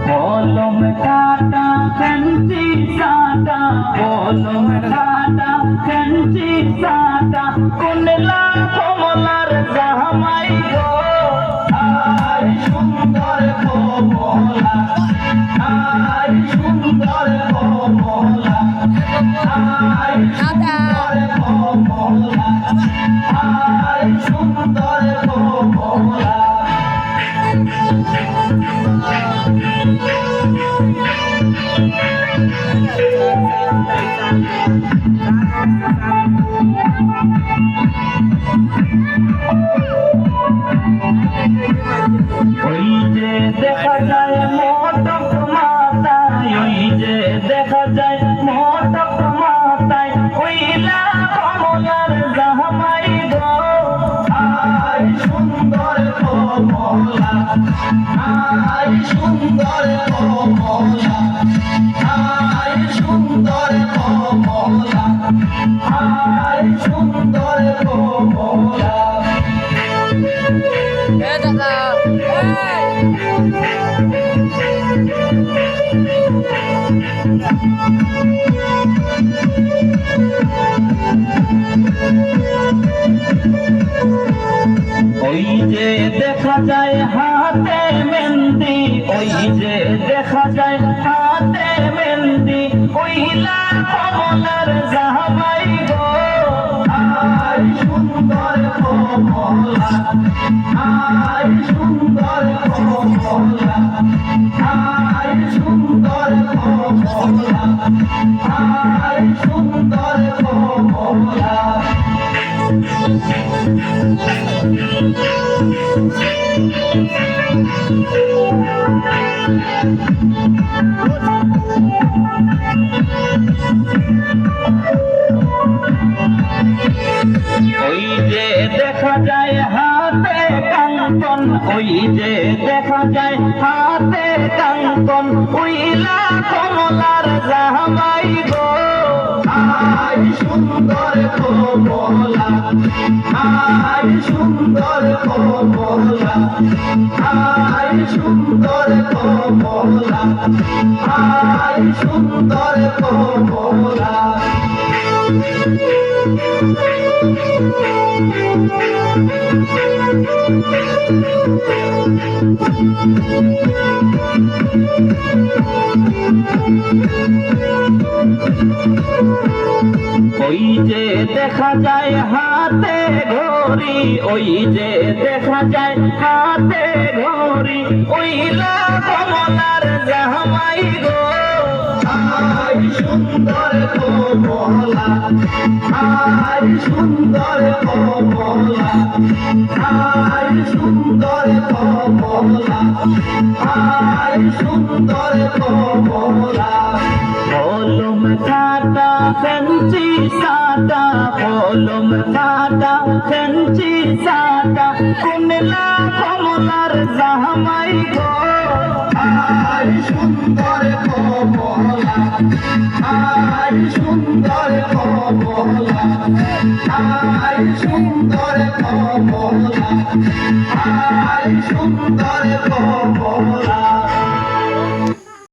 কলম কাটা ফেন্সি সাটা, কলম কাটা ফেন্সি সাটা, কুনলা কমলার জামাই গো, আই সুন্দর কমলা, আই সুন্দর কমলা, আই সুন্দর কমলা, আই সুন্দর কমলা। ওই যে দেখা যায় মোটক মাথায়, ওই যে দেখা যায় মোটক মাথায়, ওইলা কমলার জামাই গো, আই সুন্দর কমলা, আই সুন্দর কমলা, আই সুন্দর কমলা, আই সুন্দর কমলা। ওই যে দেখা যায় হাতে মেহেন্দি, ওই যে দেখা যায় হাতে মেহেন্দি, ওইলা কমলার জামাই গো, আই সুন্দর কমলা, আই সুন্দর কমলা, আই সুন্দর কমলা, আই সুন্দর কমলা। ওই যে দেখা যায় হাতে কাঙ্কন, ওই যে দেখা যায় হাতে কাঙ্কন, ওইলা কমলার জামাই গো, আই সুন্দর কমলা, আই সুন্দর কমলা, আই সুন্দর কমলা, আই সুন্দর কমলা। ওই যে দেখা যায় হাতে ঘড়ি, ওই যে দেখা যায় হাতে ঘড়ি, ওইলা কমলার জামাই গো, আই সুন্দর কমলা, আই সুন্দর কমলা, আই সুন্দর কমলা, আই সুন্দর কমলা। কলম কাটা ফেন্সি সাটা, কলম কাটা ফেন্সি সাটা, কুনলা কমলার জামাই গো, আই সুন্দর কমলা, আই সুন্দর কমলা, আই সুন্দর কমলা, আই সুন্দর কমলা।